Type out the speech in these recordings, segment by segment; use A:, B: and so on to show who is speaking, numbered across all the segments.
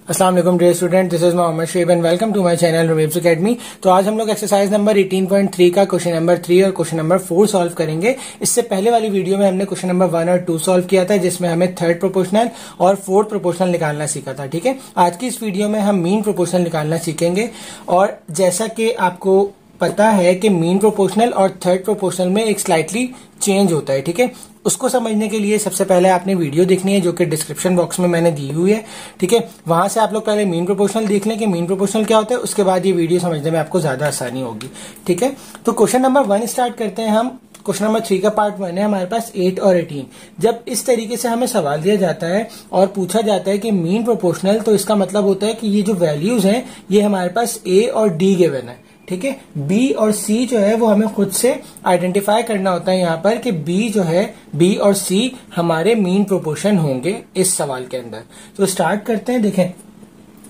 A: अस्सलाम वालेकुम dear student, this is Mohammad शेब and welcome to my channel रुबेब्स एकेडमी। तो आज हम लोग एक्सरसाइज नंबर 18.3 का क्वेश्चन नंबर 3 और क्वेश्चन नंबर 4 सॉल्व करेंगे। इससे पहले वाली वीडियो में हमने क्वेश्चन नंबर 1 और 2 सॉल्व किया था, जिसमें हमें थर्ड प्रोपोर्शनल और फोर्थ प्रोपोर्शनल निकालना सीखा था। ठीक है, आज की इस वीडियो में हम मीन प्रोपोर्शनल निकालना सीखेंगे। और जैसा कि आपको पता है कि मीन प्रोपोर्शनल और थर्ड प्रोपोर्शनल में एक स्लाइटली चेंज होता है। ठीक है, उसको समझने के लिए सबसे पहले आपने वीडियो देखनी है, जो कि डिस्क्रिप्शन बॉक्स में मैंने दी हुई है। ठीक है, वहां से आप लोग पहले मीन प्रोपोर्शनल देख लें कि मीन प्रोपोर्शनल क्या होता है, उसके बाद ये वीडियो समझने में आपको ज्यादा आसानी होगी। ठीक है, तो क्वेश्चन नंबर 1 स्टार्ट करते हैं हम। क्वेश्चन नंबर 3 का पार्ट 1 है हमारे पास 8 और 18। जब इस तरीके से हमें सवाल दिया जाता है और पूछा जाता है कि मीन प्रोपोर्शनल, तो इसका मतलब होता है कि ये जो वैल्यूज हैं ये हमारे पास ए और डी गिवन है। ठीक है, बी और सी जो है वो हमें खुद से आइडेंटिफाई करना होता है यहाँ पर कि बी जो है, बी और सी हमारे मीन प्रोपोर्शन होंगे इस सवाल के अंदर। तो स्टार्ट करते हैं। देखें,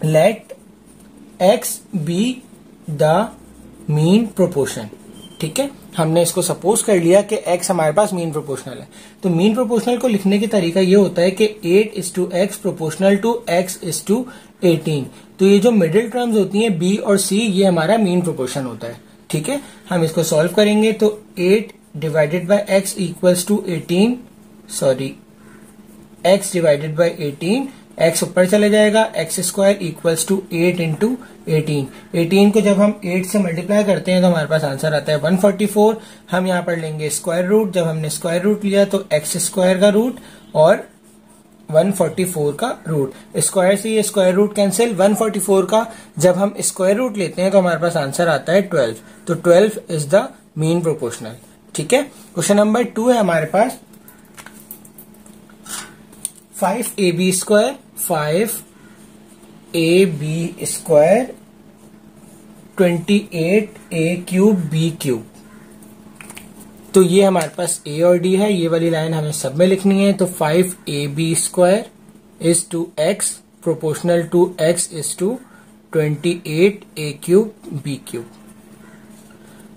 A: let X be the mean proportion. ठीक है, हमने इसको सपोज कर लिया कि x हमारे पास मीन प्रोपोर्शनल है। तो मीन प्रोपोर्शनल को लिखने का तरीका ये होता है कि 8:x प्रोपोर्शनल टू x:18। तो ये जो मिडिल टर्म्स होती हैं b और c, ये हमारा मीन प्रोपोर्शन होता है। ठीक है, हम इसको सॉल्व करेंगे तो 8 divided by x equals to 18, sorry x divided by 18, x ऊपर चले जाएगा, x square equals to 8 into 18। 18 को जब हम 8 से मल्टीप्लाई करते हैं तो हमारे पास आंसर आता है 144। हम यहाँ पर लेंगे स्क्वायर रूट। जब हमने स्क्वायर रूट लिया तो x स्क्वायर का रूट और 144 का रूट, स्क्वायर से ये स्क्वायर रूट कैंसिल। 144 का जब हम स्क्वायर रूट लेते हैं तो हमारे पास आंसर आता है 12। तो 12 इज द मीन प्रोपोर्शनल। ठीक है, क्वेश्चन नंबर 2 है हमारे पास 5ab square 5ab square 28a cube b cube. तो ये हमारे पास a और d है, ये वाली लाइन हमें सब में लिखनी है। तो 5ab square is to x proportional to x is to 28a cube b cube.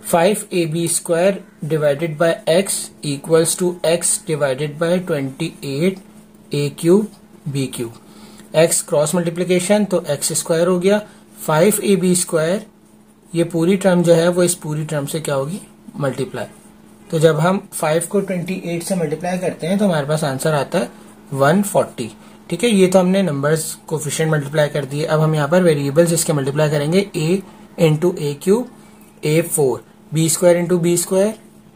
A: 5ab square divided by x equals to x divided by 28a cube b cube. x cross multiplication तो x square हो गया। 5ab square, ये पूरी term जो है वो इस पूरी टर्म से क्या होगी, मल्टीप्लाई। तो जब हम 5 को 28 से मल्टीप्लाई करते हैं तो हमारे पास आंसर आता है 140। ठीक है, ये तो हमने नंबर्स कोफिशिएंट मल्टीप्लाई कर दिए। अब हम यहाँ पर वेरिएबल्स इसके मल्टीप्लाई करेंगे। a into A cube a4, b square into B square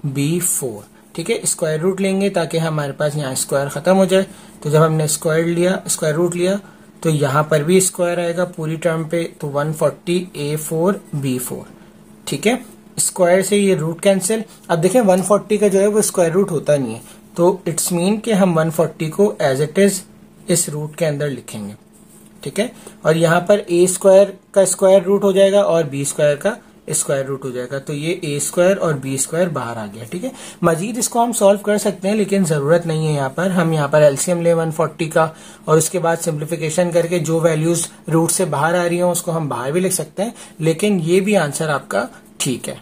A: b4। ठीक है, स्क्वायर रूट लेंगे ताकि हमारे पास यहाँ स्क्वायर खत्म हो जाए। तो जब हमने स्क्वायर रूट लिया तो यहाँ पर भी स्क्वायर आएगा पूरी टर्म पे, तो 140 a4 b4। ठीक है, स्क्वायर से ये रूट कैंसिल। अब देखें 140 का जो है वो स्क्वायर रूट होता नहीं है, तो इट्स मीन कि हम 140 को एज इट इज इस रूट के अंदर लिखेंगे। ठीक है, और यहाँ पर a स्क्वायर का स्क्वायर रूट हो जाएगा और b स्क्वायर का स्क्वायर रूट हो जाएगा। तो ये a स्क्वायर और b स्क्वायर बाहर आ गया। ठीक है, मजीद इसको हम सॉल्व कर सकते हैं, लेकिन जरूरत नहीं है। यहाँ पर हम यहाँ पर एलसीएम ले 140 का और उसके बाद सिंप्लीफिकेशन करके जो वैल्यूज रूट से बाहर आ रही हो उसको हम बाहर भी लिख सकते हैं, लेकिन ये भी आंसर आपका ठीक है।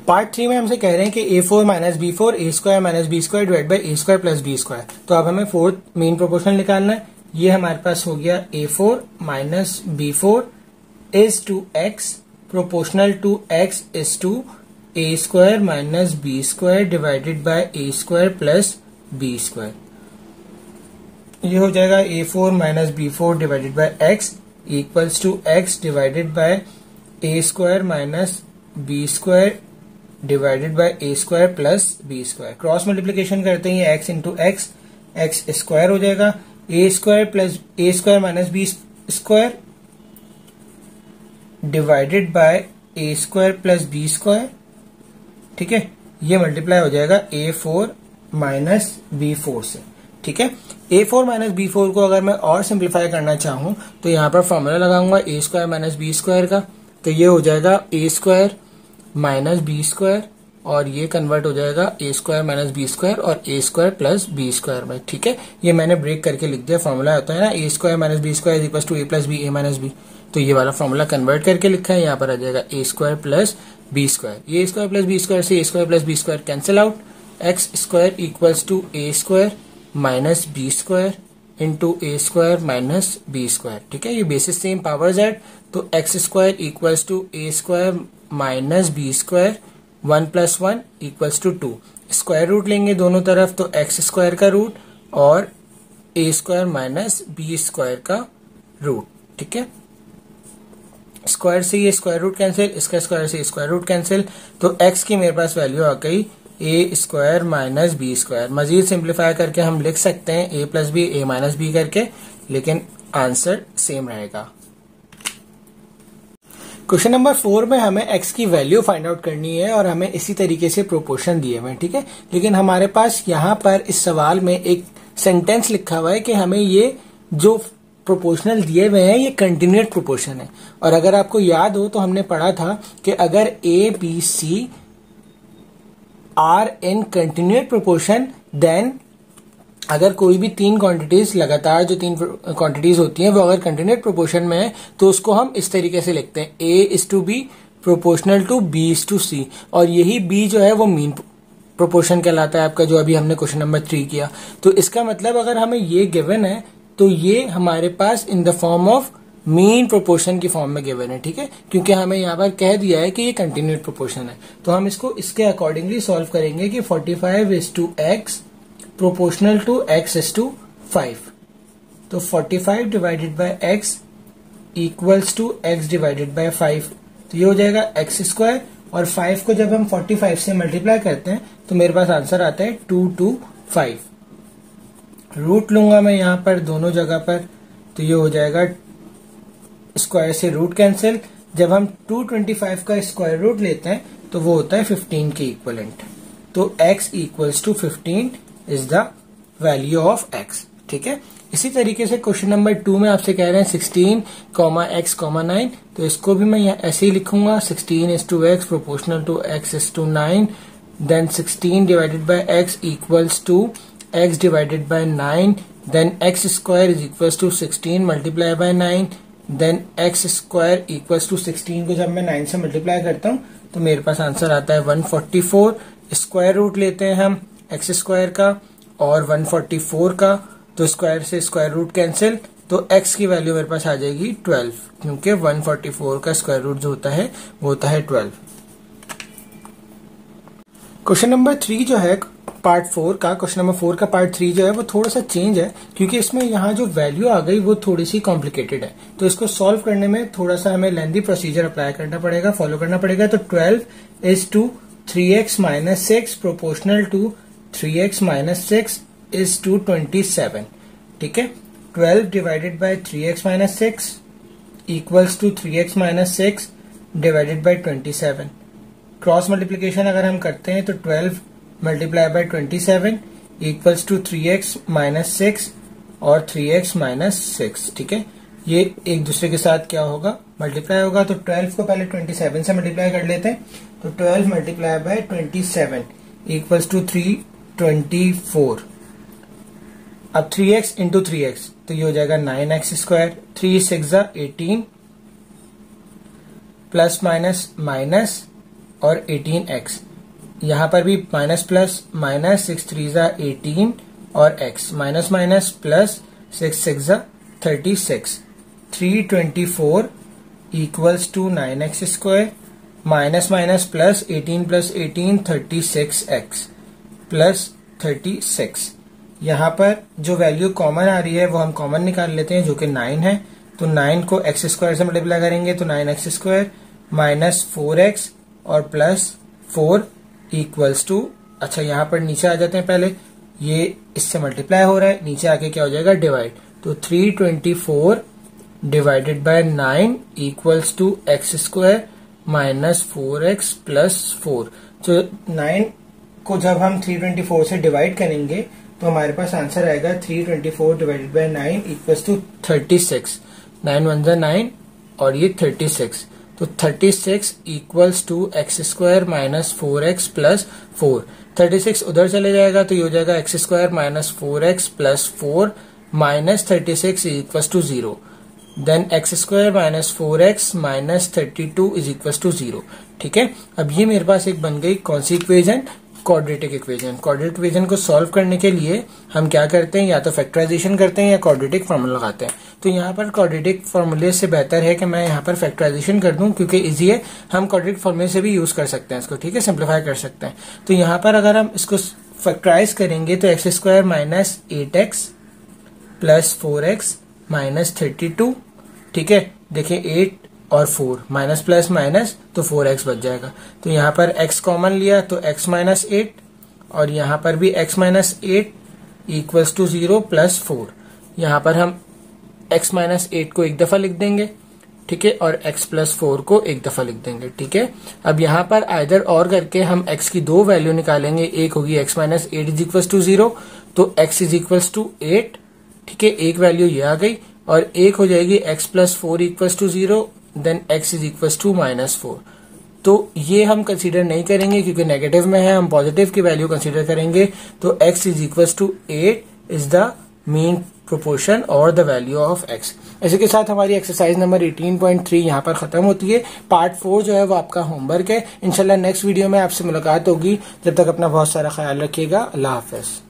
A: पार्ट 3 में हमसे कह रहे हैं कि a4 minus b4 a square minus B square divide by a square plus b square. तो अब हमें फोर्थ मेन प्रोपोर्शनल निकालना है। ये हमारे पास हो गया a4 minus b4 is to x proportional to x is to a square minus B square divided by a square plus b square. ये हो जाएगा a4 minus b4 divided by x equals to x divided by a square minus b square divided by a square plus b square. Cross multiplication करते हैं x into x square हो जाएगा। a square plus a square minus b square divided by a square plus b square. ठीक है, ये multiply हो जाएगा a4 minus b4 से। ठीक है, a4 माइनस b4 को अगर मैं और सिंप्लीफाई करना चाहूं तो यहाँ पर फॉर्मूला लगाऊंगा a square minus b square का। तो ये हो जाएगा a square minus B square और ये कन्वर्ट हो जाएगा a square minus B square और a square plus B square में। ठीक है, ये मैंने ब्रेक करके लिख दिया। फॉर्मूला होता है ना a square minus B square equal to a plus B a minus B. तो ये वाला फॉर्मूला कन्वर्ट करके लिखा है। यहाँ पर आ जाएगा a square plus B square. ये स्क्वायर प्लस बी स्क्वायर से a square plus B square cancel out. x square equals to a square minus B square into A square minus B square. ठीक है, ये basis same power z, तो X square equals to A square minus B square 1 + 1 equals to 2। Square root लेंगे दोनों तरफ, तो X square का root और ए स्क्वायर माइनस बी स्क्वायर का रूट। ठीक है, स्क्वायर से ये स्क्वायर रूट कैंसिल, इसका स्क्वायर से स्क्वायर रूट कैंसिल, तो x की मेरे पास वैल्यू आ गई ए स्क्वायर माइनस बी स्क्वायर। मजीद सिंप्लीफाई करके हम लिख सकते हैं a + b a - b करके, लेकिन आंसर सेम रहेगा। क्वेश्चन नंबर 4 में हमें x की वैल्यू फाइंड आउट करनी है और हमें इसी तरीके से प्रोपोर्शन दिए हुए हैं। ठीक है, लेकिन हमारे पास यहाँ पर इस सवाल में एक सेंटेंस लिखा हुआ है कि हमें ये जो प्रोपोर्शनल दिए हुए हैं ये कंटिन्यूट प्रोपोर्शन है। और अगर आपको याद हो तो हमने पढ़ा था कि अगर A B C are in continued proportion, then अगर कोई भी तीन क्वांटिटीज लगातार जो तीन क्वांटिटीज होती हैं वो अगर कंटिन्यूट प्रोपोर्शन में है तो उसको हम इस तरीके से लिखते हैं A/B प्रोपोर्शनल टू B/C, और यही B जो है वो मीन प्रोपोर्शन कहलाता है आपका, जो अभी हमने क्वेश्चन नंबर 3 किया। तो इसका मतलब अगर हमें ये गिवन है तो ये हमारे पास in the form of mean proportion की फॉर्म में गिवन है। ठीक है, क्योंकि हमें यहाँ पर कह दिया है कि ये कंटिन्यूट प्रोपोर्शन है, तो हम इसको इसके अकॉर्डिंगली सॉल्व करेंगे कि 45:x प्रोपोर्शनल टू x/5। तो 45 divided by x equals to x divided by 5, तो ये हो जाएगा x², और 5 को जब हम 45 से मल्टीप्लाई करते हैं तो मेरे पास आंसर आता है 225। रूट लूंगा मैं यहाँ पर दोनों जगह पर, तो ये हो जाएगा स्क्वायर से रूट कैंसिल। जब हम 225 का स्क्वायर रूट लेते हैं तो वो होता है 15 के इक्वलेंट, तो x equals to 15 is the value of x। ठीक है, इसी तरीके से क्वेश्चन नंबर 2 में आपसे कह रहे हैं 16, x, 9, तो इसको भी मैं ऐसे ही लिखूंगा 16:x proportional to x/9, then 16 divided by x equals to x divided by 9, then x² is equals to 16 multiply by 9, then x² equals to 16 को जब मैं 9 से मल्टीप्लाई करता हूँ तो मेरे पास आंसर आता है 144। स्क्वायर रूट लेते हैं हम x² का और 144 का, तो स्क्वायर से स्क्वायर रूट कैंसिल, तो x की वैल्यू मेरे पास आ जाएगी 12, क्योंकि 144 का स्क्वायर रूट जो होता है वो होता है 12। क्वेश्चन नंबर 3 जो है पार्ट 4 का, क्वेश्चन नंबर 4 का पार्ट 3 जो है वो थोड़ा सा चेंज है, क्योंकि इसमें यहाँ जो वैल्यू आ गई वो थोड़ी सी कॉम्प्लिकेटेड है, तो इसको सॉल्व करने में थोड़ा सा हमें लेंथी प्रोसीजर अप्लाई करना पड़ेगा, फॉलो करना पड़ेगा। तो 12:3x - 6 proportional to 3x - 6 is to 27। ठीक है, 12 divided by 3x - 6 equals to 3x - 6 divided by 27। Cross multiplication अगर हम करते हैं तो 12 multiply by 27 equals to 3x - 6 और 3x - 6। ठीक है, ये एक दूसरे के साथ क्या होगा, मल्टीप्लाई होगा, तो 12 को पहले 27 से मल्टीप्लाई कर लेते हैं, तो 12 मल्टीप्लाई बाय 27 इक्वल्स टू 324। अब 3x इंटू 3x, तो ये हो जाएगा 9x², 3 6 18 प्लस माइनस माइनस और 18x, यहाँ पर भी माइनस प्लस माइनस, 6 3 18 और x, minus minus plus 6 6 36, 324 equals to 9x² minus minus plus 18 plus 18 36x plus 36। यहाँ पर जो वैल्यू कॉमन आ रही है वो हम कॉमन निकाल लेते हैं, जो कि 9 है, तो 9 को x² से मल्टीप्लाई करेंगे तो 9x² माइनस 4x और प्लस 4 इक्वल्स टू, अच्छा यहाँ पर नीचे आ जाते हैं, पहले ये इससे मल्टीप्लाई हो रहा है, नीचे आके क्या हो जाएगा डिवाइड, तो 324 divided by 9 equals to x² minus 4x plus 4। तो 9 को जब हम 324 से डिवाइड करेंगे तो हमारे पास आंसर आएगा 324 डिवाइडेड बाय 9 इक्वल्स टू 36। 9 1 जा 9 और ये 36, तो 36 equals to x² minus 4x plus 4। 36 उधर चले जाएगा तो ये हो जाएगा x² minus 4x plus 4 minus 36 equals to 0। Then x² minus 4x minus 32 is equals to 0। ठीक है, अब ये मेरे पास एक बन गई कौन सी equation, quadratic equation. Quadratic equation को सॉल्व करने के लिए हम क्या करते हैं, या तो फैक्टराइजेशन करते हैं या क्वाड्रेटिक फॉर्मूला लगाते हैं। तो यहाँ पर क्वाड्रेटिक फॉर्मूले से बेहतर है कि मैं यहाँ पर फैक्टराइजेशन कर दूं, क्योंकि इजी है। हम क्वाड्रेटिक फॉर्मूले से भी यूज कर सकते हैं इसको, ठीक है, सिंप्लीफाई कर सकते हैं। तो यहाँ पर अगर हम इसको फैक्टराइज करेंगे तो X square minus 8x plus 4x minus 32, ठीक है। देखिए 8 और 4 माइनस प्लस माइनस तो 4x बच जाएगा। तो यहाँ पर x कॉमन लिया तो x माइनस 8 और यहाँ पर भी x minus 8 equals to 0 plus 4। यहाँ पर हम x माइनस 8 को एक दफा लिख देंगे, ठीक है, और x प्लस 4 को एक दफा लिख देंगे, ठीक है। अब यहाँ पर आइदर और करके हम x की दो वैल्यू निकालेंगे। एक होगी x minus 8 is equals to 0, तो x इज इक्वल्स टू 8, ठीक है, एक वैल्यू ये आ गई। और एक हो जाएगी x plus 4 equals to 0, then x is equals to -4। तो ये हम कंसीडर नहीं करेंगे क्योंकि नेगेटिव में है, हम पॉजिटिव की वैल्यू कंसीडर करेंगे। तो x is equals to 8 is the mean proportion और द वैल्यू ऑफ x। इसी के साथ हमारी एक्सरसाइज नंबर 18.3 यहाँ पर खत्म होती है। पार्ट 4 जो है वो आपका होमवर्क है। इंशाल्लाह नेक्स्ट वीडियो में आपसे मुलाकात होगी। जब तक अपना बहुत सारा ख्याल रखिएगा। अल्लाह हाफिज।